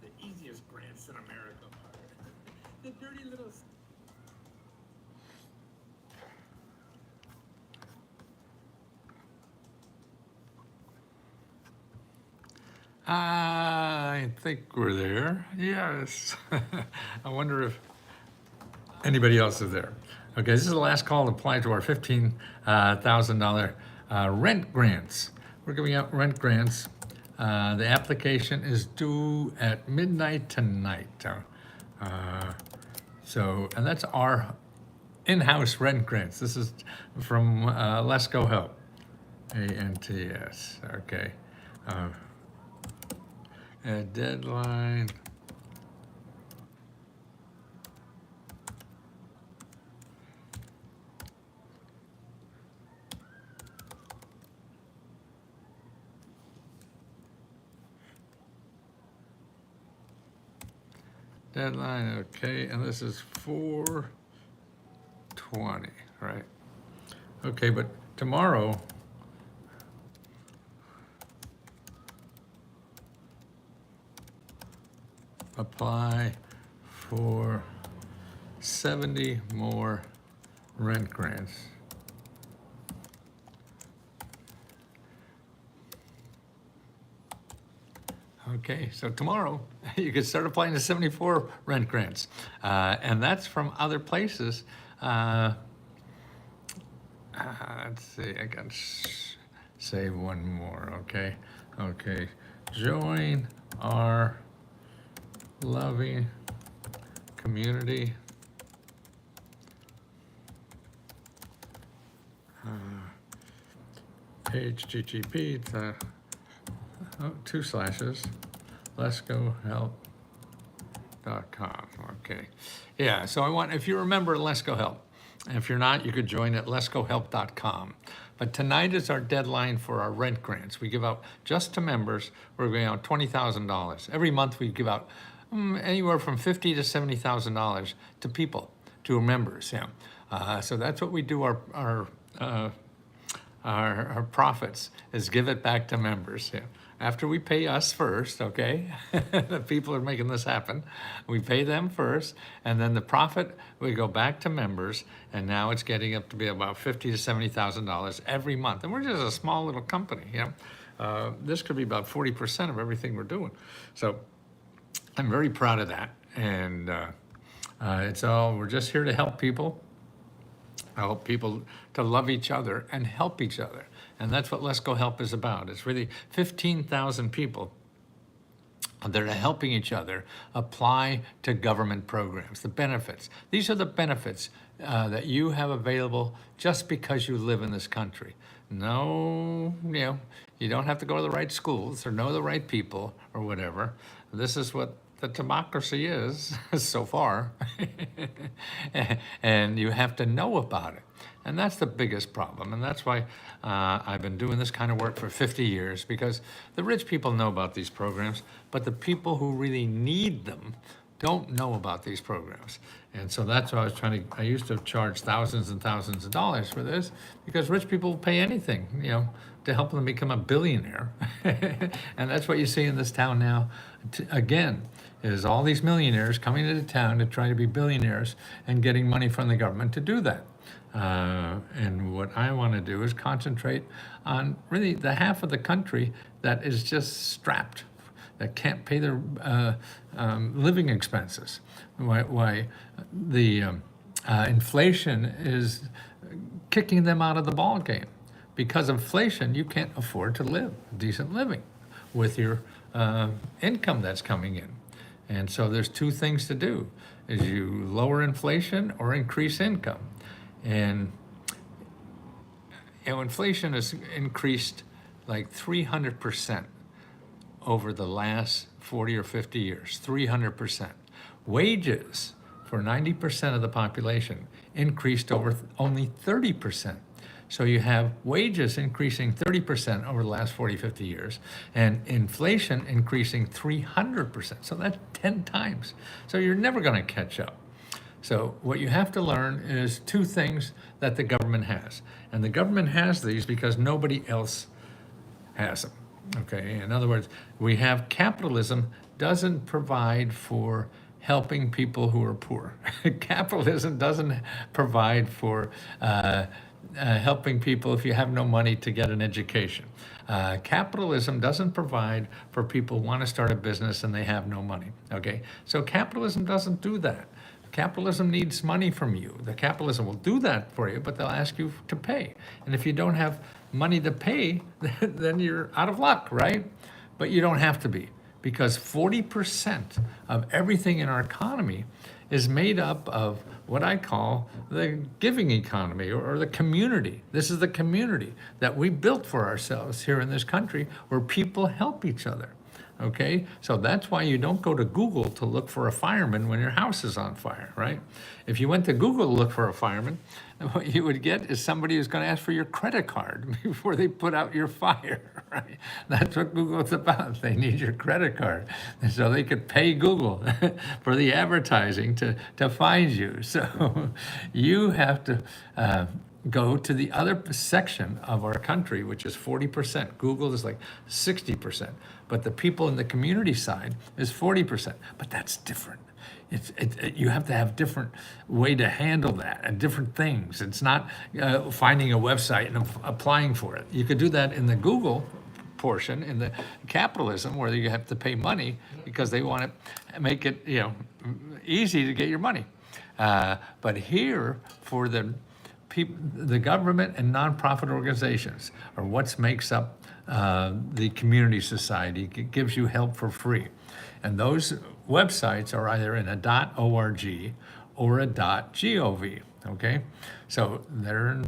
what the easiest grants in America are. The dirty little. I think we're there. Yes. I wonder if anybody else is there. Okay, this is the last call to apply to our $15,000 rent grants. We're giving out rent grants. The application is due at midnight tonight. And that's our in-house rent grants. This is from Let's Go Help, ANTS. Okay. A deadline. Deadline, okay, and this is 4/20, right? Okay, but tomorrow, apply for 70 more rent grants. Okay, so tomorrow you could start applying to 74 rent grants, and that's from other places. Let's see, I can say one more. Okay, okay, join our loving community. HTTP to 2/, letsgohelp.com. Okay. Yeah, so I want, if you remember Let's Go Help, and if you're not, you could join at letsgohelp.com. But tonight is our deadline for our rent grants. We give out just to members, we're giving out $20,000. Every month we give out anywhere from $50,000 to $70,000 to people, to members. Yeah. So that's what we do. Our profits is give it back to members. Yeah. After we pay us first, okay? The people are making this happen. We pay them first, and then the profit we go back to members, and now it's getting up to be about $50,000 to $70,000 every month. And we're just a small little company. Yeah. This could be about 40% of everything we're doing. So I'm very proud of that, and we're just here to help people. I help people to love each other and help each other. And that's what Let's Go Help is about. It's really 15,000 people that are helping each other apply to government programs, the benefits. These are the benefits that you have available just because you live in this country. No, you don't have to go to the right schools or know the right people or whatever. This is what the democracy is so far. And you have to know about it. And that's the biggest problem. And that's why I've been doing this kind of work for 50 years, because the rich people know about these programs, but the people who really need them don't know about these programs. And so that's why I used to charge thousands and thousands of dollars for this, because rich people will pay anything, to help them become a billionaire. And that's what you see in this town now. Again, is all these millionaires coming into town to try to be billionaires and getting money from the government to do that. And what I want to do is concentrate on really the half of the country that is just strapped, that can't pay their living expenses. Why the inflation is kicking them out of the ball game. Because of inflation, you can't afford to live decent living with your income that's coming in. And so there's two things to do, is you lower inflation or increase income. And inflation has increased like 300% over the last 40 or 50 years, 300%. Wages for 90% of the population increased over only 30%. So you have wages increasing 30% over the last 40, 50 years, and inflation increasing 300%. So that's 10 times. So you're never going to catch up. So what you have to learn is two things that the government has. And the government has these because nobody else has them. Okay, in other words, we have capitalism doesn't provide for helping people who are poor. Capitalism doesn't provide for helping people if you have no money to get an education. Capitalism doesn't provide for people who want to start a business and they have no money. Okay, so capitalism doesn't do that. Capitalism needs money from you. The capitalism will do that for you, but they'll ask you to pay. And if you don't have money to pay, then you're out of luck, right? But you don't have to be, because 40% of everything in our economy is made up of what I call the giving economy, or the community. This is the community that we built for ourselves here in this country, where people help each other. Okay, so that's why you don't go to Google to look for a fireman when your house is on fire, right? If you went to Google to look for a fireman, what you would get is somebody who's going to ask for your credit card before they put out your fire, right? That's what Google's about. They need your credit card, and so they could pay Google for the advertising to find you. So you have to go to the other section of our country, which is 40%. Google is like 60%, but the people in the community side is 40%. But that's different. You have to have different way to handle that, and different things. It's not finding a website and applying for it. You could do that in the Google portion, in the capitalism, where you have to pay money because they want to make it, easy to get your money. But here, for the government and nonprofit organizations are what makes up the community society. It gives you help for free. And those websites are either in a .org or a .gov, okay? So they're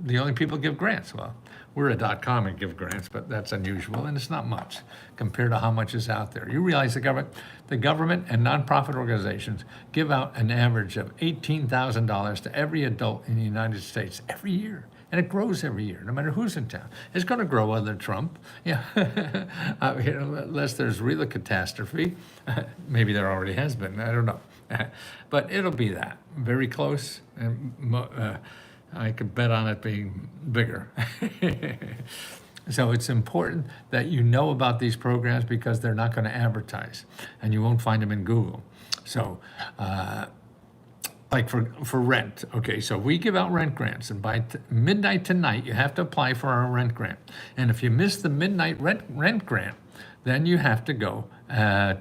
the only people give grants. Well, we're a .com and give grants, but that's unusual, and it's not much compared to how much is out there. You realize the government and nonprofit organizations give out an average of $18,000 to every adult in the United States every year. And it grows every year, no matter who's in town. It's going to grow under Trump, unless there's really a catastrophe. Maybe there already has been, I don't know. But it'll be that, very close, and I could bet on it being bigger. So it's important that you know about these programs, because they're not going to advertise, and you won't find them in Google. So, like for rent, okay, so we give out rent grants, and by midnight tonight, you have to apply for our rent grant. And if you miss the midnight rent grant, then you have to go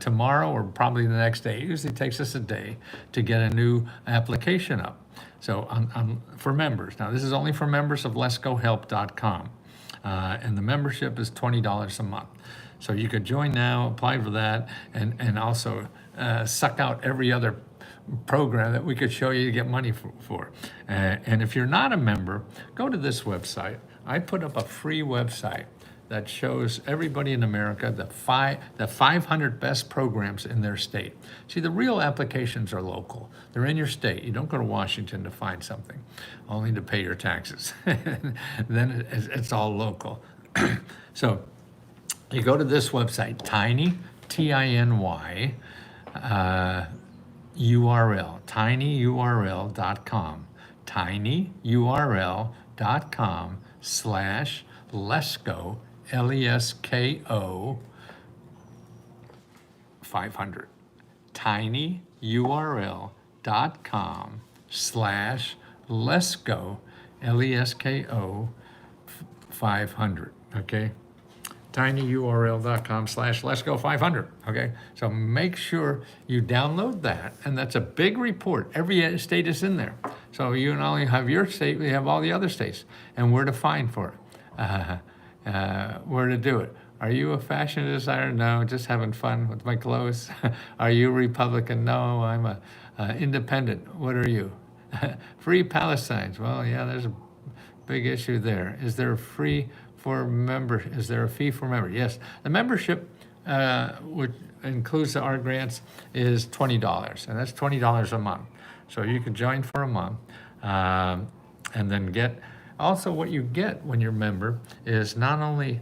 tomorrow, or probably the next day. It usually takes us a day to get a new application up. So for members, now this is only for members of letsgohelp.com, and the membership is $20 a month. So you could join now, apply for that, and also suck out every other program that we could show you to get money for. And if you're not a member, go to this website. I put up a free website that shows everybody in America the 500 best programs in their state. See, the real applications are local. They're in your state. You don't go to Washington to find something, only to pay your taxes. Then it's all local. So you go to this website, Tiny, T-I-N-Y, URL, tinyurl.com, tinyurl.com/Lesko, Lesko 500. tinyurl.com/Lesko, Lesko 500, okay? tinyurl.com/Lesko500, okay? So make sure you download that, and that's a big report. Every state is in there. So you not only have your state, we have all the other states, and where to find for it, where to do it. Are you a fashion designer? No, just having fun with my clothes. Are you a Republican? No, I'm a independent. What are you? Free Palestine. Well, yeah, there's a big issue there. Is there a fee for member? Yes. The membership, which includes our grants, is $20, and that's $20 a month. So you can join for a month, and then get. Also, what you get when you're a member is not only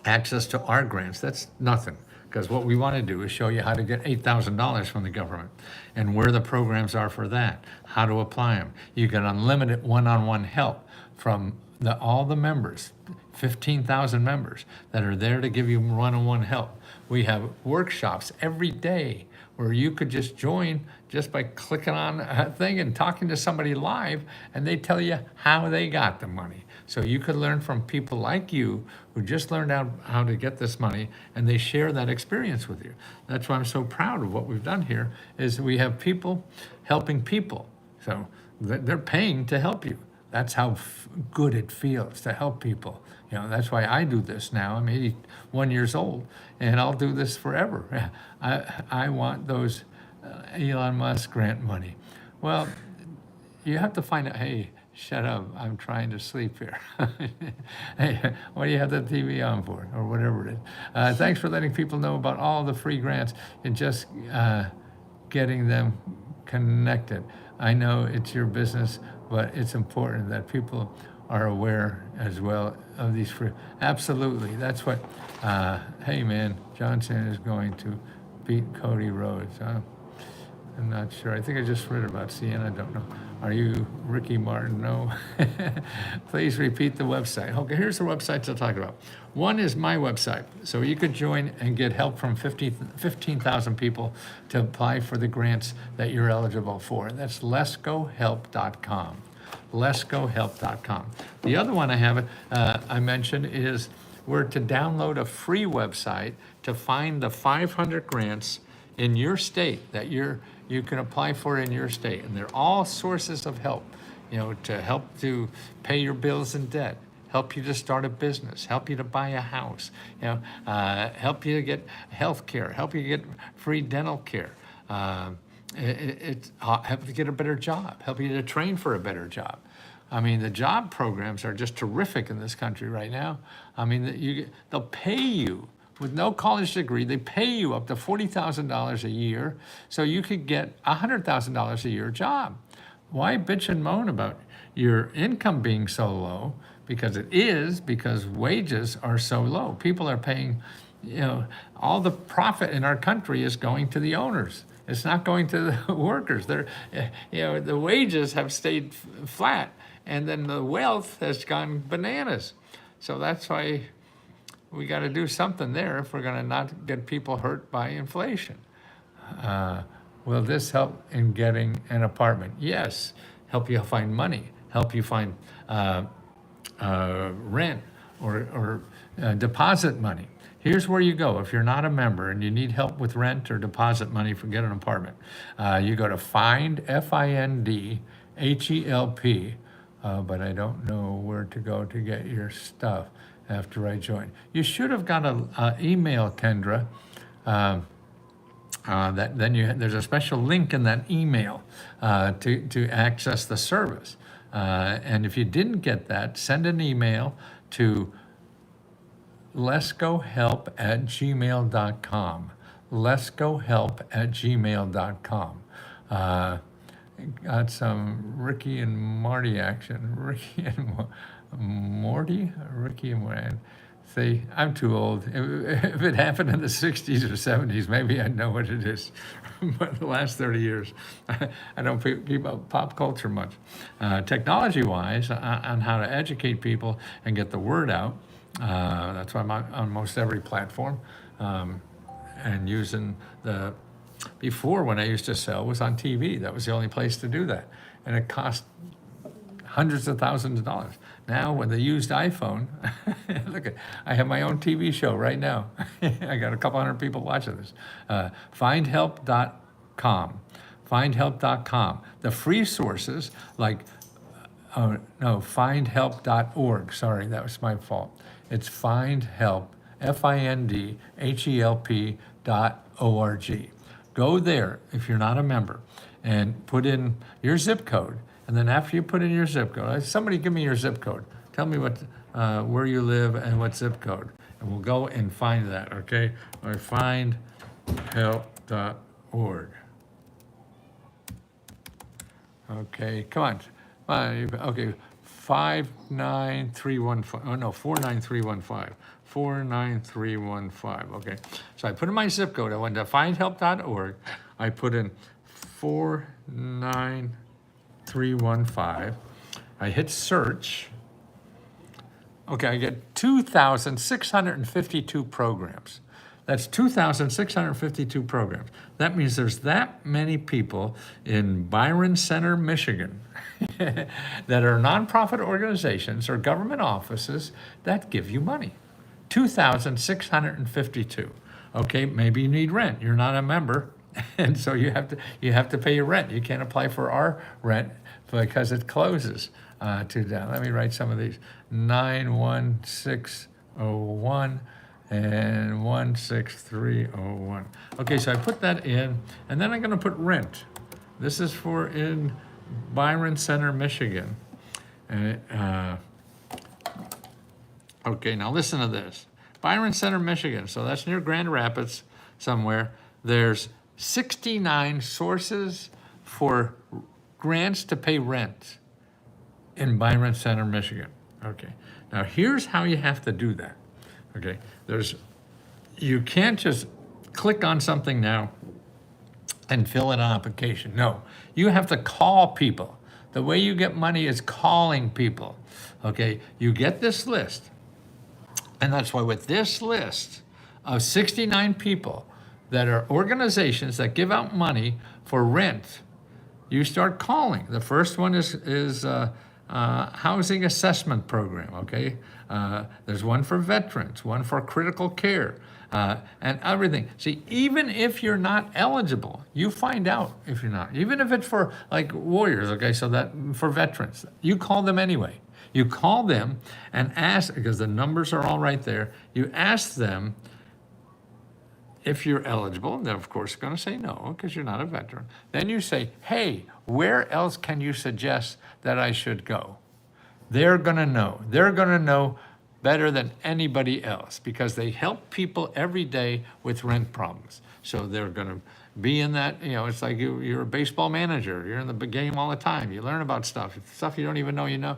access to our grants. That's nothing, because what we want to do is show you how to get $8,000 from the government, and where the programs are for that, how to apply them. You get unlimited one-on-one help from all the members, 15,000 members that are there to give you one-on-one help. We have workshops every day where you could just join just by clicking on a thing and talking to somebody live, and they tell you how they got the money. So you could learn from people like you who just learned how to get this money, and they share that experience with you. That's why I'm so proud of what we've done here, is we have people helping people. So they're paying to help you. That's how good it feels to help people. You know, that's why I do this now. I'm 81 years old, and I'll do this forever. I want those Elon Musk grant money. Well, you have to find out, hey, shut up, I'm trying to sleep here. Hey, what do you have the TV on for, or whatever it is. Thanks for letting people know about all the free grants and just getting them connected. I know it's your business, but it's important that people are aware as well of these free. Absolutely, that's what, hey man, Johnson is going to beat Cody Rhodes. I'm not sure. I think I just read about Sienna. I don't know. Are you Ricky Martin? No. Please repeat the website. Okay, here's the websites I'll talk about. One is my website. So you could join and get help from 15,000 people to apply for the grants that you're eligible for. That's letsgohelp.com. letsgohelp.com. The other one I have, I mentioned, is where to download a free website to find the 500 grants in your state that you can apply for in your state. And they're all sources of help, you know, to help to pay your bills and debt, help you to start a business, help you to buy a house, you know, help you to get health care, help you get free dental care, help you to get a better job, help you to train for a better job. I mean, the job programs are just terrific in this country right now. I mean, they'll pay you with no college degree. They pay you up to $40,000 a year, so you could get a $100,000 a year job. Why bitch and moan about your income being so low? Because it is, because wages are so low. People are paying, you know, all the profit in our country is going to the owners. It's not going to the workers. They're, you know, the wages have stayed flat, and then the wealth has gone bananas. So that's why we got to do something there if we're going to not get people hurt by inflation. Will this help in getting an apartment? Yes. Help you find money. Help you find rent or deposit money. Here's where you go if you're not a member and you need help with rent or deposit money for get an apartment. You go to Find, F-I-N-D-H-E-L-P, but I don't know where to go to get your stuff after I join. You should have got an email, Kendra. There's a special link in that email to access the service. And if you didn't get that, send an email to letsgohelp@gmail.com. letsgohelp@gmail.com. Got some Ricky and Marty action. Ricky and Morty? Ricky and Morty. See, I'm too old. If it happened in the 60s or 70s, maybe I'd know what it is. But the last 30 years, I don't keep up pop culture much. Technology-wise, on how to educate people and get the word out, that's why I'm on most every platform. And using before when I used to sell was on TV. That was the only place to do that. And it cost hundreds of thousands of dollars. Now with a used iPhone, look I have my own TV show right now. I got a couple hundred people watching this. Findhelp.com. Findhelp.com. The free sources like, findhelp.org. Sorry, that was my fault. It's Findhelp, FINDHELP.org. Go there if you're not a member and put in your zip code. And then after you put in your zip code, somebody give me your zip code. Tell me where you live and what zip code. And we'll go and find that, okay? Or findhelp.org. Okay, come on. Okay, 59315. Oh no, 49315. 49315. Okay. So I put in my zip code. I went to findhelp.org. I put in 49315. I hit search. Okay, I get 2,652 programs. That's 2,652 programs. That means there's that many people in Byron Center, Michigan, that are nonprofit organizations or government offices that give you money. 2,652. Okay, maybe you need rent. You're not a member, and so you have to pay your rent. You can't apply for our rent because it closes. Let me write some of these. 91601 and 16301. Okay, so I put that in, and then I'm going to put rent. This is for in Byron Center, Michigan. Okay, now listen to this. Byron Center, Michigan, so that's near Grand Rapids somewhere. There's 69 sources for grants to pay rent in Byron Center, Michigan. Okay, now here's how you have to do that. Okay, you can't just click on something now and fill in an application. No, you have to call people. The way you get money is calling people. Okay, you get this list. And that's why with this list of 69 people that are organizations that give out money for rent, you start calling. The first one is housing assessment program, okay? There's one for veterans, one for critical care, and everything. See, even if you're not eligible, you find out if you're not. Even if it's for like warriors, okay, so that for veterans, you call them anyway. You call them and ask, because the numbers are all right there, you ask them if you're eligible. They're of course going to say no, because you're not a veteran. Then you say, hey, where else can you suggest that I should go? They're going to know. They're going to know better than anybody else because they help people every day with rent problems. So they're going to be in that, it's like you're a baseball manager. You're in the game all the time. You learn about stuff you don't even know you know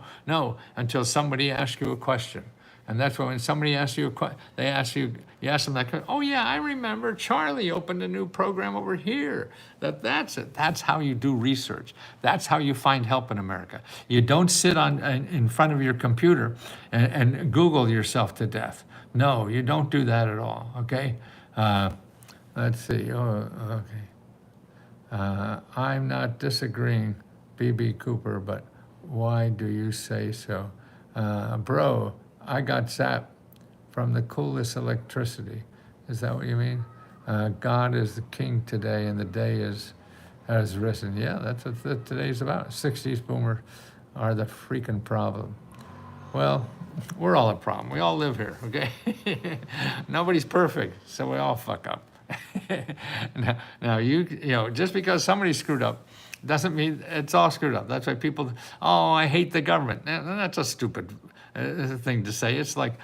until somebody asks you a question. And that's when somebody asks you a question, you ask them that question. Oh yeah, I remember Charlie opened a new program over here. That's it. That's how you do research. That's how you find help in America. You don't sit in front of your computer and Google yourself to death. No, you don't do that at all, okay? Let's see, okay. I'm not disagreeing, B.B. Cooper, but why do you say so? Bro, I got zapped from the coolest electricity. Is that what you mean? God is the king today, and the day has risen. Yeah, that's what today's about. 60s boomers are the freaking problem. Well, we're all a problem. We all live here, okay? Nobody's perfect, so we all fuck up. now just because somebody screwed up doesn't mean it's all screwed up. That's why people, I hate the government. That's a stupid thing to say. It's like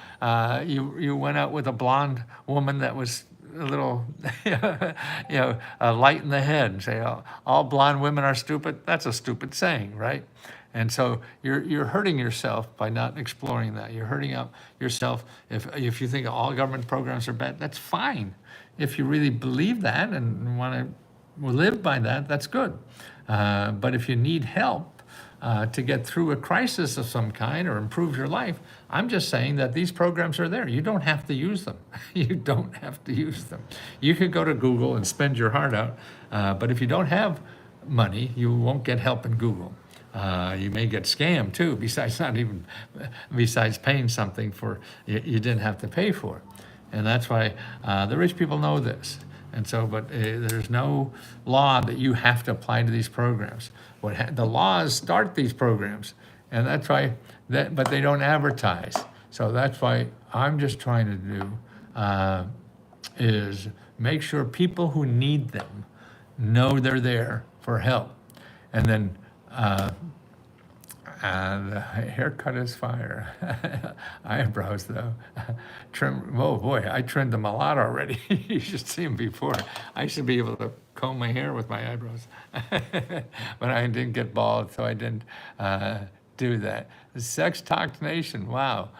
you went out with a blonde woman that was a little, light in the head and say, all blonde women are stupid. That's a stupid saying, right? And so you're hurting yourself by not exploring that. You're hurting out yourself if you think all government programs are bad. That's fine. If you really believe that and want to live by that, that's good. But if you need help to get through a crisis of some kind or improve your life, I'm just saying that these programs are there. You don't have to use them. You don't have to use them. You could go to Google and spend your heart out, but if you don't have money, you won't get help in Google. You may get scammed too, besides paying something for you didn't have to pay for. And that's why the rich people know this. And so, but there's no law that you have to apply to these programs. The laws start these programs, and that's why, but they don't advertise. So that's why I'm just trying to do is make sure people who need them know they're there for help. And then the haircut is fire. Eyebrows, though. Oh boy, I trimmed them a lot already. You should see them before. I should be able to comb my hair with my eyebrows. But I didn't get bald, so I didn't do that. Sex Talk Nation, wow.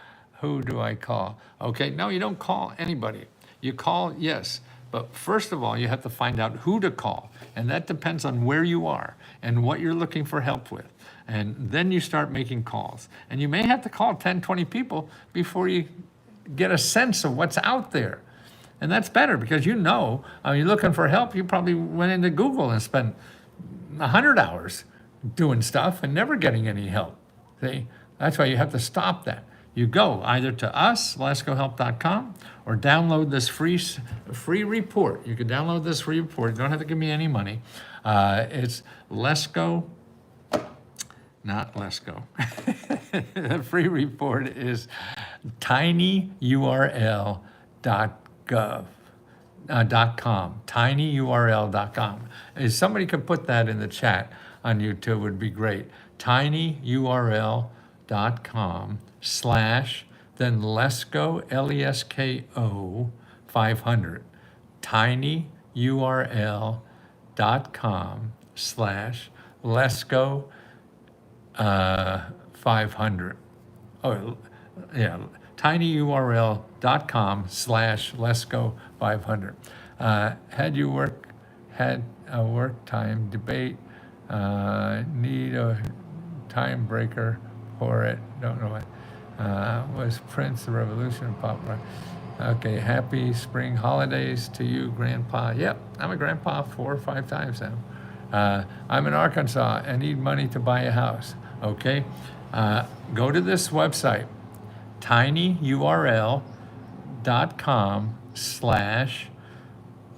Who do I call? Okay, no, you don't call anybody. You call, yes, But first of all, you have to find out who to call. And that depends on where you are and what you're looking for help with. And then you start making calls. And you may have to call 10, 20 people before you get a sense of what's out there. And that's better because you're looking for help, you probably went into Google and spent 100 hours doing stuff and never getting any help. See? That's why you have to stop that. You go either to us, lescohelp.com, or download this free report. You can download this free report. You don't have to give me any money. It's Lesco, not Lesco. The free report is tinyurl.com, tinyurl.com. If somebody could put that in the chat on YouTube, it would be great. tinyurl.com / then Lesko, Lesko 500. tinyurl.com / Lesko 500. Oh, yeah, tinyurl.com / Lesko 500. Had a work time debate, need a time breaker for it, don't know what. Was Prince the Revolution pop rock? Okay, happy spring holidays to you, Grandpa. Yep, I'm a grandpa 4 or 5 times now. I'm in Arkansas and need money to buy a house. Okay, go to this website, tinyurl.com /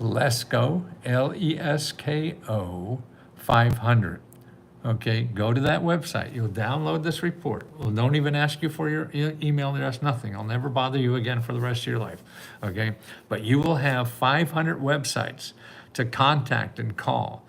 Lesko, Lesko 500. Okay, go to that website. You'll download this report. We'll don't even ask you for your email address, nothing. I'll never bother you again for the rest of your life. Okay, but you will have 500 websites to contact and call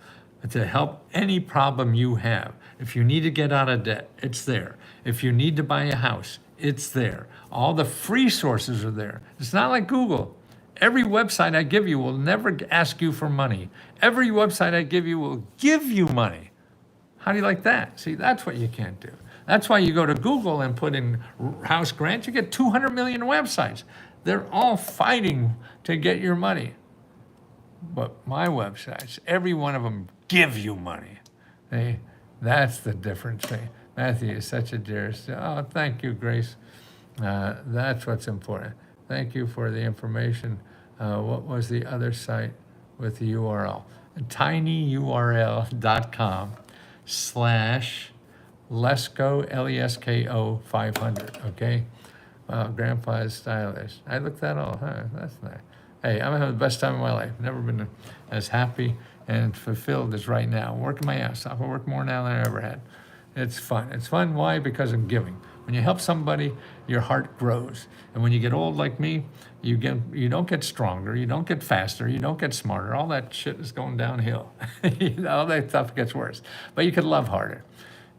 to help any problem you have. If you need to get out of debt, it's there. If you need to buy a house, it's there. All the free sources are there. It's not like Google. Every website I give you will never ask you for money. Every website I give you will give you money. How do you like that? See, that's what you can't do. That's why you go to Google and put in house grants, you get 200 million websites. They're all fighting to get your money. But my websites, every one of them give you money. See, that's the difference. See, Matthew is such a dear. Oh, thank you, Grace. That's what's important. Thank you for the information. What was the other site with the URL? tinyurl.com / Lesko, Lesko 500, okay? Wow, Grandpa is stylish. I looked that all, huh? That's nice. Hey, I'm having the best time of my life. Never been as happy and fulfilled as right now. I'm working my ass off. I work more now than I ever had. It's fun. It's fun, why? Because I'm giving. When you help somebody, your heart grows. And when you get old like me, you don't get stronger, you don't get faster, you don't get smarter. All that shit is going downhill. All that stuff gets worse. But you can love harder.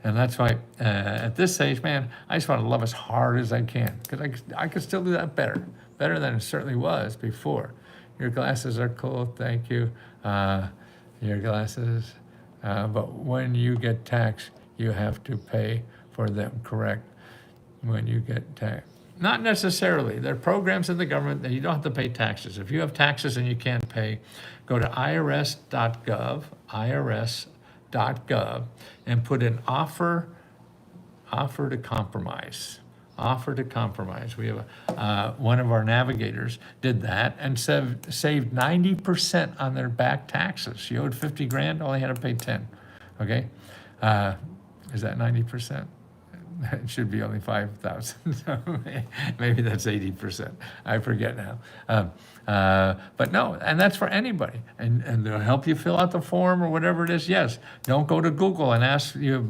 And that's why at this age, man, I just want to love as hard as I can. Because I could still do that better than it certainly was before. Your glasses are cool, thank you. Your glasses. But when you get taxed, you have to pay for them, correct? When you get taxed. Not necessarily. There are programs in the government that you don't have to pay taxes. If you have taxes and you can't pay, go to irs.gov, and put in offer to compromise. Offer to compromise. We have one of our navigators did that and saved 90% on their back taxes. She owed 50 grand, only had to pay 10. Okay, is that 90%? It should be only 5,000. So maybe that's 80%. I forget now. But no, and that's for anybody. And they'll help you fill out the form or whatever it is. Yes, don't go to Google and ask you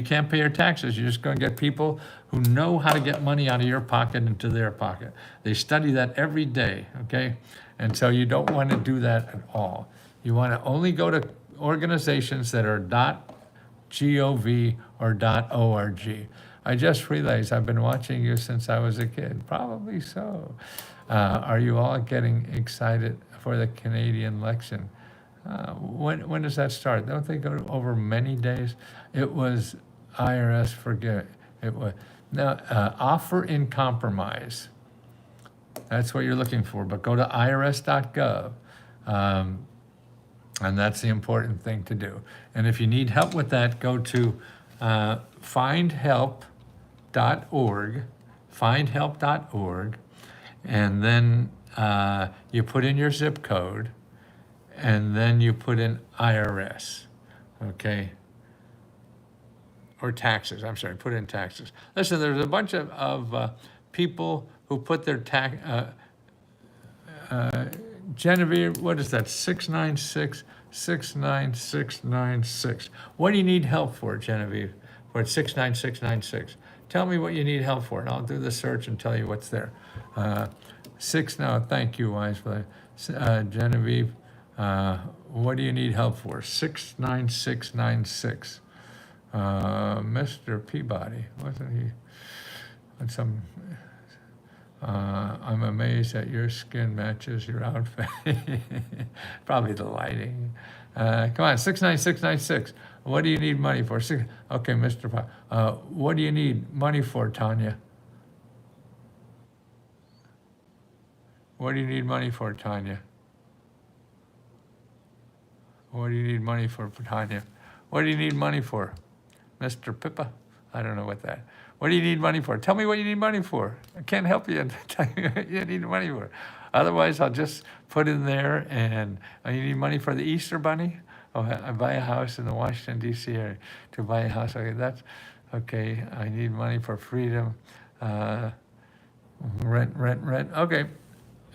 can't pay your taxes. You're just going to get people who know how to get money out of your pocket into their pocket. They study that every day, okay? And so you don't want to do that at all. You want to only go to organizations that are .gov or .org. I just realized I've been watching you since I was a kid. Probably so. Are you all getting excited for the Canadian election? When does that start? Don't they go over many days? It was IRS, forget it. It was now offer in compromise. That's what you're looking for. But go to irs.gov. And that's the important thing to do. And if you need help with that, go to findhelp.org, findhelp.org, and then you put in your zip code, and then you put in IRS, okay? Or taxes, I'm sorry, put in taxes. Listen, there's a bunch of people who put their tax, Genevieve, what is that? 696. What do you need help for, Genevieve? For 69696. Tell me what you need help for, and I'll do the search and tell you what's there. Thank you, Wise. Genevieve, what do you need help for? 69696. Mr. Peabody, wasn't he? On some. I'm amazed that your skin matches your outfit. Probably the lighting. Come on, 69696. What do you need money for? Okay, Mr. What do you need money for, Tanya? What do you need money for, Tanya? What do you need money for, Tanya? What do you need money for? Mr. Pippa? I don't know what that. What do you need money for? Tell me what you need money for. I can't help you tell you what you need money for. Otherwise, I'll just put in there and you need money for the Easter Bunny? Oh, I buy a house in the Washington, D.C. area to buy a house. Okay, that's okay. I need money for freedom. Rent. Okay.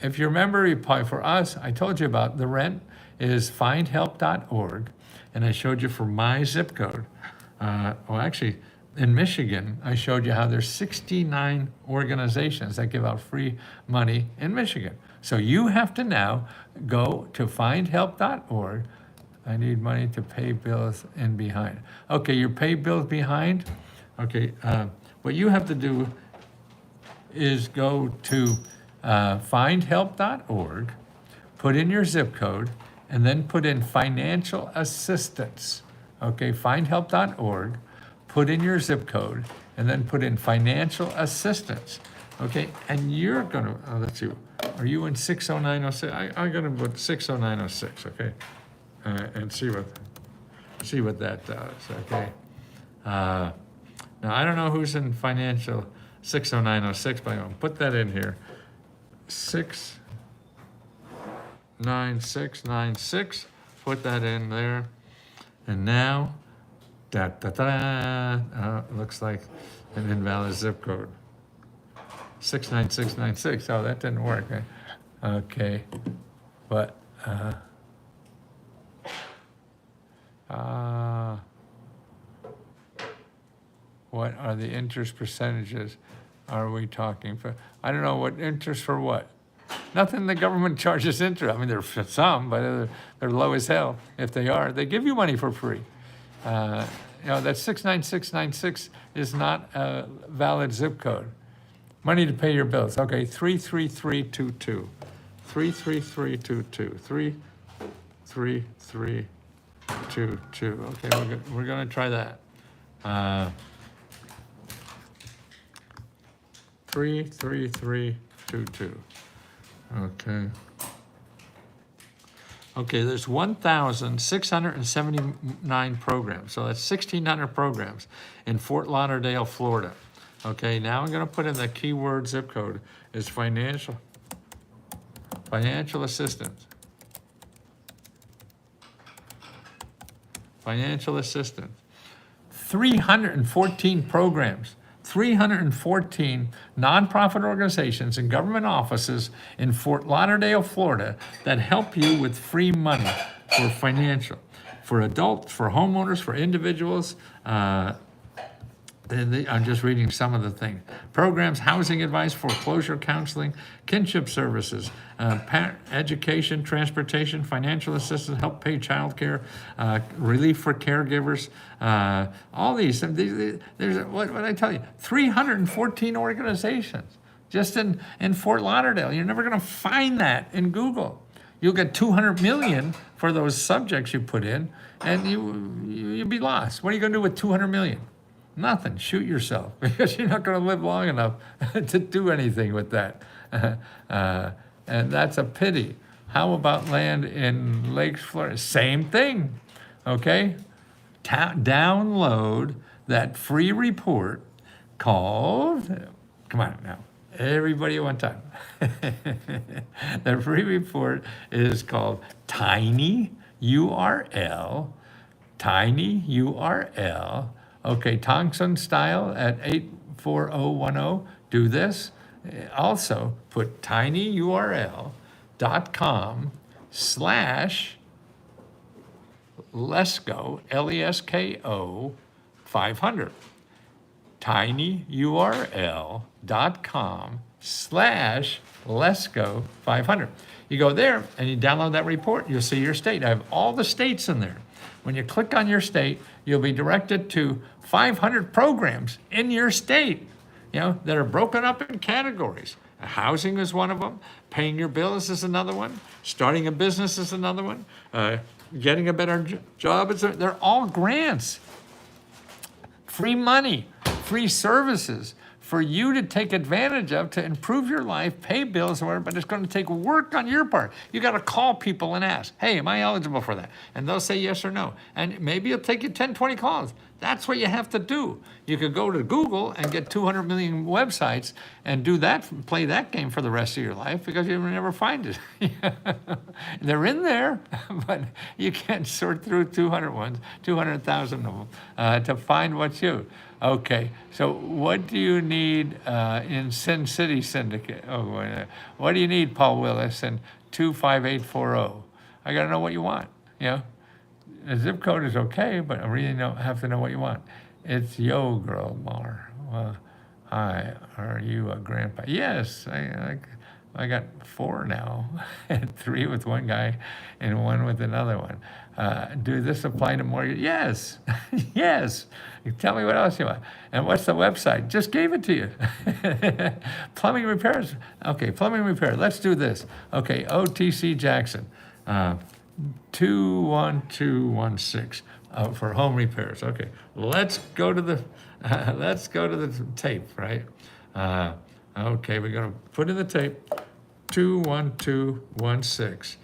If you remember, you apply for us. I told you about the rent is findhelp.org, and I showed you for my zip code. Actually, in Michigan, I showed you how there's 69 organizations that give out free money in Michigan. So you have to now go to findhelp.org. I need money to pay bills in behind. Okay, your pay bills behind. Okay, what you have to do is go to findhelp.org, put in your zip code, and then put in financial assistance. Okay, findhelp.org, put in your zip code, and then put in financial assistance. Okay, and you're gonna, let's see, are you in 60906? I'm gonna put 60906, okay? And see what that does, okay? Now, I don't know who's in financial 60906, but I'm gonna put that in here. 69696, put that in there. And now, looks like an invalid zip code. 69696, oh, that didn't work. Okay, but, what are the interest percentages are we talking for? I don't know what interest for what. Nothing the government charges interest. I mean, there's some, but they're low as hell. If they are, they give you money for free. That 69696 is not a valid zip code. Money to pay your bills. Okay, 33322. 33322. 33322. Okay, we're gonna try that. 33322. Okay. Okay, there's 1,679 programs. So that's 1,600 programs in Fort Lauderdale, Florida. Okay, now I'm going to put in the keyword zip code is financial assistance. Financial assistance. 314 programs. 314 nonprofit organizations and government offices in Fort Lauderdale, Florida, that help you with free money for financial, for adults, for homeowners, for individuals. I'm just reading some of the things. Programs, housing advice, foreclosure counseling, kinship services, education, transportation, financial assistance, help pay child care, relief for caregivers, all these. There's, what I tell you, 314 organizations just in Fort Lauderdale. You're never going to find that in Google. You'll get 200 million for those subjects you put in, and you'll be lost. What are you going to do with 200 million? Nothing. Shoot yourself, because you're not going to live long enough to do anything with that. And that's a pity. How about land in Lakes, Florida? Same thing, okay? Download that free report called, come on now, everybody at one time. The free report is called Tiny URL, okay, Tongson style at 84010, do this. Also, put tinyurl.com/lesko, LESKO 500. tinyurl.com/lesko 500. You go there and you download that report, you'll see your state. I have all the states in there. When you click on your state, you'll be directed to 500 programs in your state, that are broken up in categories. Housing is one of them. Paying your bills is another one. Starting a business is another one. Getting a better job they're all grants. Free money, free services for you to take advantage of to improve your life, pay bills or whatever, but it's going to take work on your part. You got to call people and ask, hey, am I eligible for that? And they'll say yes or no. And maybe it'll take you 10, 20 calls. That's what you have to do. You could go to Google and get 200 million websites and do that, play that game for the rest of your life because you'll never find it. They're in there, but you can't sort through 200,000 of them to find what's you. Okay, so what do you need in Sin City Syndicate? What do you need, Paul Willis, in 25840? I got to know what you want, The zip code is okay, but I really have to know what you want. It's Yo Girl Mar. Hi, are you a grandpa? Yes, I got 4 now, 3 with one guy and 1 with another one. Do this apply to more? Yes, yes. Tell me what else you want. And what's the website? Just gave it to you. Plumbing repairs. Okay, plumbing repair. Let's do this. Okay, OTC Jackson, 21216 for home repairs. Okay, let's go to the tape, right? Okay, we're gonna put in the tape 21216.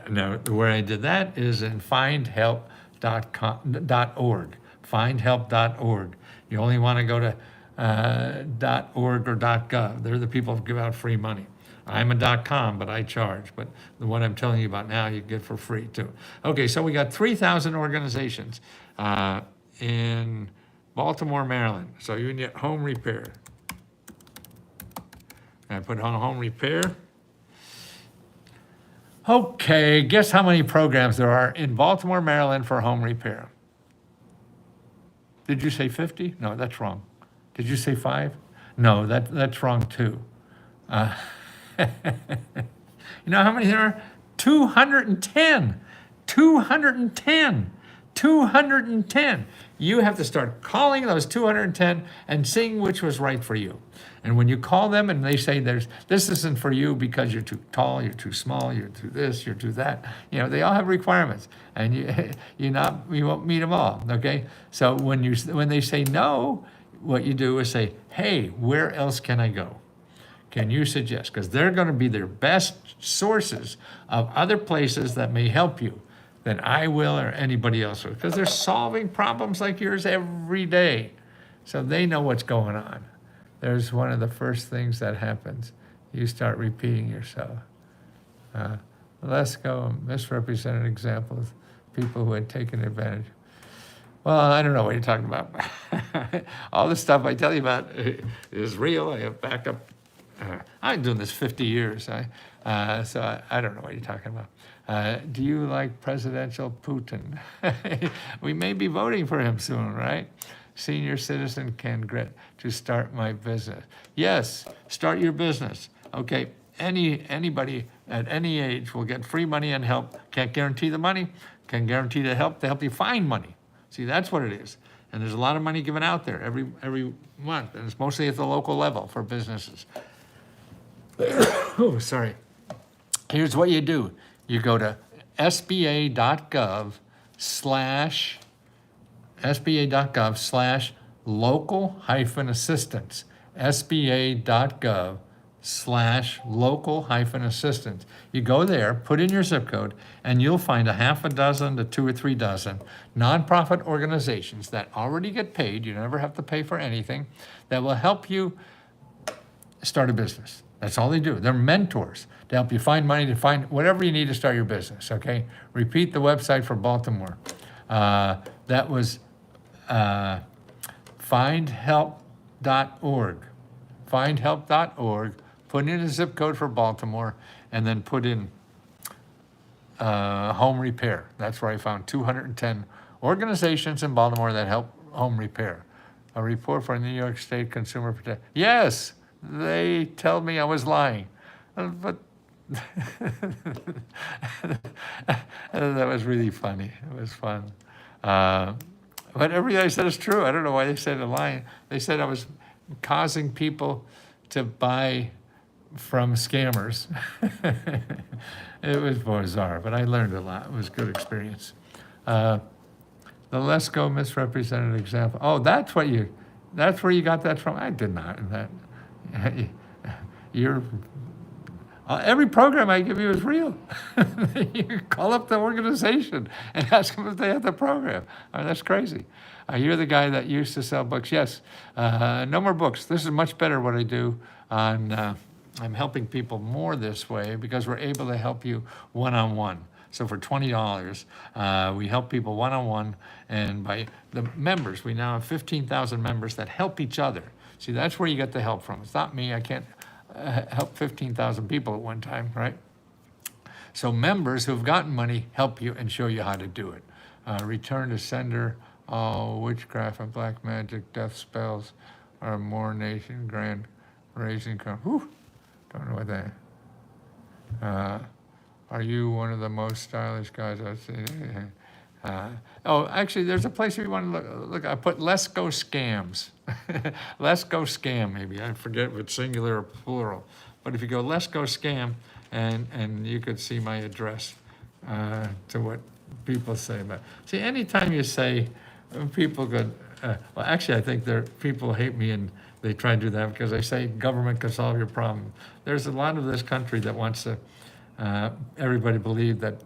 Now, where I did that is in findhelp.org. Findhelp.org. You only want to go to .org or .gov. They're the people who give out free money. I'm a .com, but I charge. But the one I'm telling you about now, you get for free too. Okay, so we got 3,000 organizations in Baltimore, Maryland. So you can get home repair. I put on home repair. Okay, guess how many programs there are in Baltimore, Maryland for home repair? Did you say 50? No, that's wrong. Did you say 5? No, that's wrong too. You know how many there are? 210. 210. 210. You have to start calling those 210 and seeing which was right for you. And when you call them and they say this isn't for you because you're too tall, you're too small, you're too this, you're too that, they all have requirements, and you won't meet them all. Okay, so when they say no, what you do is say, hey, where else can I go? Can you suggest? Because they're going to be their best sources of other places that may help you than I will or anybody else will, because they're solving problems like yours every day. So they know what's going on. There's one of the first things that happens. You start repeating yourself. Let's go misrepresented examples, people who had taken advantage. Well, I don't know what you're talking about. All the stuff I tell you about is real. I have backup. I've been doing this 50 years, so I don't know what you're talking about. Do you like presidential Putin? We may be voting for him soon, right? Senior citizen can get to start my business. Yes, start your business. Okay, anybody at any age will get free money and help. Can't guarantee the money, can guarantee the help to help you find money. See, that's what it is. And there's a lot of money given out there every month, and it's mostly at the local level for businesses. Oh, sorry. Here's what you do. You go to sba.gov/local-assistance. sba.gov/local-assistance. baltimore.gov/local-assistance. You go there, put in your zip code, and you'll find a half a dozen to 2 or 3 dozen nonprofit organizations that already get paid. You never have to pay for anything, that will help you start a business. That's all they do. They're mentors to help you find money to find whatever you need to start your business, okay? Repeat the website for Baltimore. That was findhelp.org. Findhelp.org. Put in a zip code for Baltimore, and then put in home repair. That's where I found 210 organizations in Baltimore that help home repair. A report from New York State Consumer Protection. Yes, they tell me I was lying, but that was really funny. It was fun. But everything I said is true. I don't know why they said I'm lying. They said I was causing people to buy from scammers. It was bizarre, but I learned a lot. It was a good experience. The Let's Go misrepresented example. Oh, that's where you got that from? I did not. Every program I give you is real. You call up the organization and ask them if they have the program. Oh, that's crazy. You're the guy that used to sell books. Yes, no more books. This is much better what I do on, I'm helping people more this way because we're able to help you one-on-one. So for $20, we help people one-on-one, and by the members, we now have 15,000 members that help each other. See, that's where you get the help from. It's not me. I can't help 15,000 people at one time, right? So members who've gotten money help you and show you how to do it. Return to sender, witchcraft and black magic, death spells, or more nation, grand raising. Whew, don't know what that. Are you one of the most stylish guys I've seen? Actually, there's a place if you want to look. I put Let's Go Scams. Let's Go Scam, maybe. I forget if it's singular or plural. But if you go Let's Go Scam, and you could see my address to what people say about it. See, anytime you say people could, well, actually, I think people hate me and they try to do that because I say government can solve your problem. There's a lot of this country that wants to everybody believe that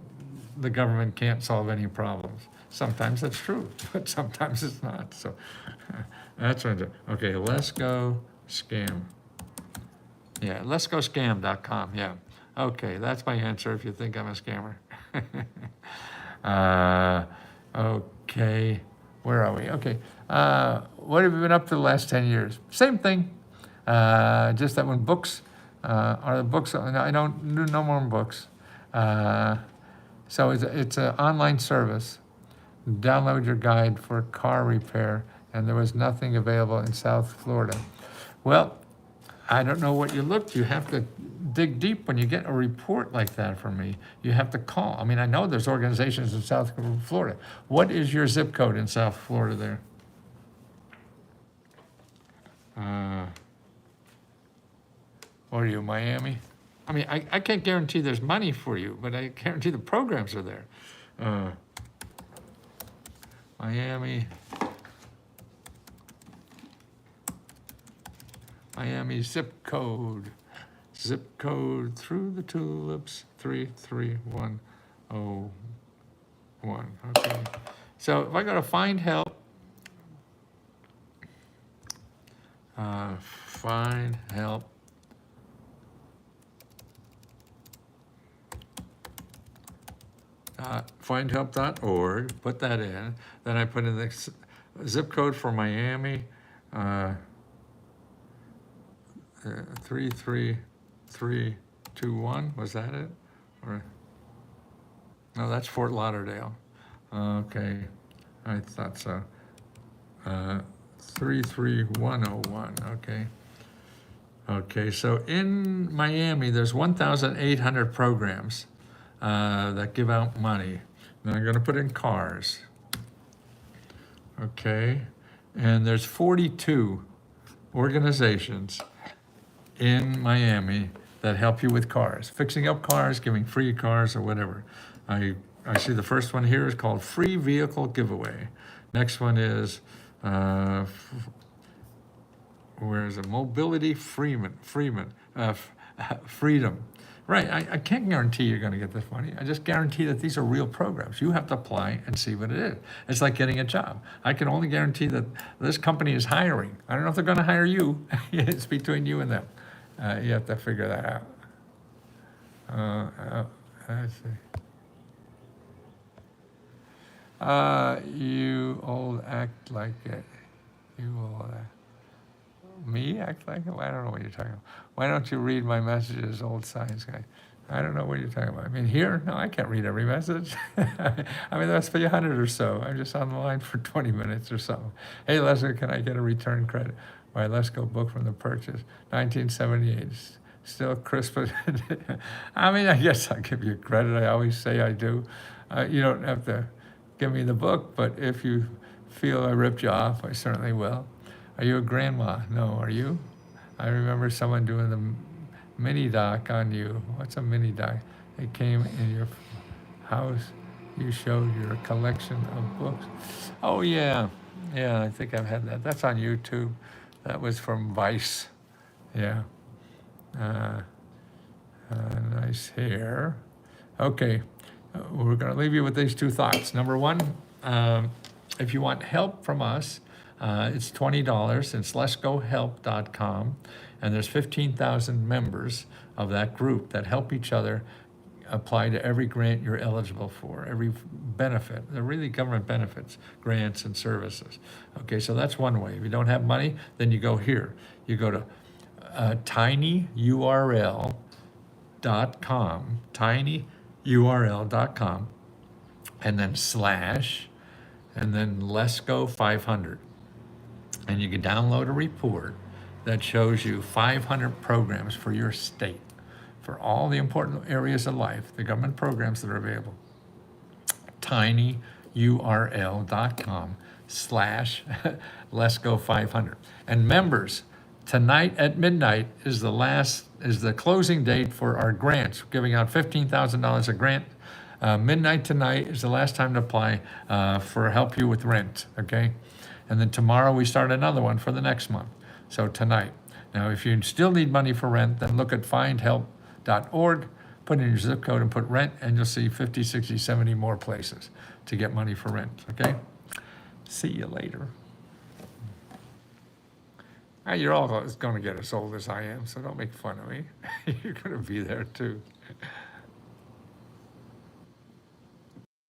the government can't solve any problems. Sometimes that's true, but sometimes it's not. So that's what I do. Okay, Let's Go Scam. Yeah, letsgoscam.com, yeah. Okay, that's my answer if you think I'm a scammer. Okay, where are we? Okay, what have you been up to the last 10 years? Same thing, just that when books are the books, I don't do no more books. So it's an online service. Download your guide for car repair, and there was nothing available in South Florida. Well, I don't know what you looked. You have to dig deep when you get a report like that from me. You have to call. I mean, I know there's organizations in South Florida. What is your zip code in South Florida there? What are you, Miami? I mean, I can't guarantee there's money for you, but I guarantee the programs are there. Miami zip code through the tulips, 33101. Okay. So if I go to find help, find help. Findhelp.org, put that in. Then I put in the zip code for Miami, 33321, was that it? Or, no, that's Fort Lauderdale. Okay, I thought so. 33101, okay. Okay, so in Miami, there's 1,800 programs that give out money. Then I'm going to put in cars. Okay, and there's 42 organizations in Miami that help you with cars, fixing up cars, giving free cars or whatever. I see the first one here is called Free Vehicle Giveaway. Next one is where is it? Mobility freedom. Right, I can't guarantee you're gonna get this money. I just guarantee that these are real programs. You have to apply and see what it is. It's like getting a job. I can only guarantee that this company is hiring. I don't know if they're gonna hire you. It's between you and them. You have to figure that out. Let's see. You old act like it. You old me act like it? I don't know what you're talking about. Why don't you read my messages, old science guy? I don't know what you're talking about. I mean, here? No, I can't read every message. I mean, there must be 100 or so. I'm just on the line for 20 minutes or something. Hey, Leslie, can I get a return credit? My Let's Go book from the purchase, 1978. Still crisp. I mean, I guess I'll give you credit. I always say I do. You don't have to give me the book, but if you feel I ripped you off, I certainly will. Are you a grandma? No, are you? I remember someone doing the mini doc on you. What's a mini doc? It came in your house. You showed your collection of books. Oh, yeah. Yeah, I think I've had that. That's on YouTube. That was from Vice. Yeah. Nice hair. Okay. We're going to leave you with these two thoughts. Number one, if you want help from us, it's $20. It's letsgohelp.com. And there's 15,000 members of that group that help each other apply to every grant you're eligible for, every benefit. They're really government benefits, grants and services. Okay, so that's one way. If you don't have money, then you go here. You go to tinyurl.com, and then slash, and then let's go 500. And you can download a report that shows you 500 programs for your state, for all the important areas of life, the government programs that are available. tinyurl.com slash let's go 500. And members, tonight at midnight is the closing date for our grants, giving out $15,000 a grant. Midnight tonight is the last time to apply for help you with rent, okay? And then tomorrow we start another one for the next month. So tonight. Now, if you still need money for rent, then look at findhelp.org, put in your zip code and put rent, and you'll see 50, 60, 70 more places to get money for rent, okay? See you later. You're all going to get as old as I am, so don't make fun of me. You're going to be there too.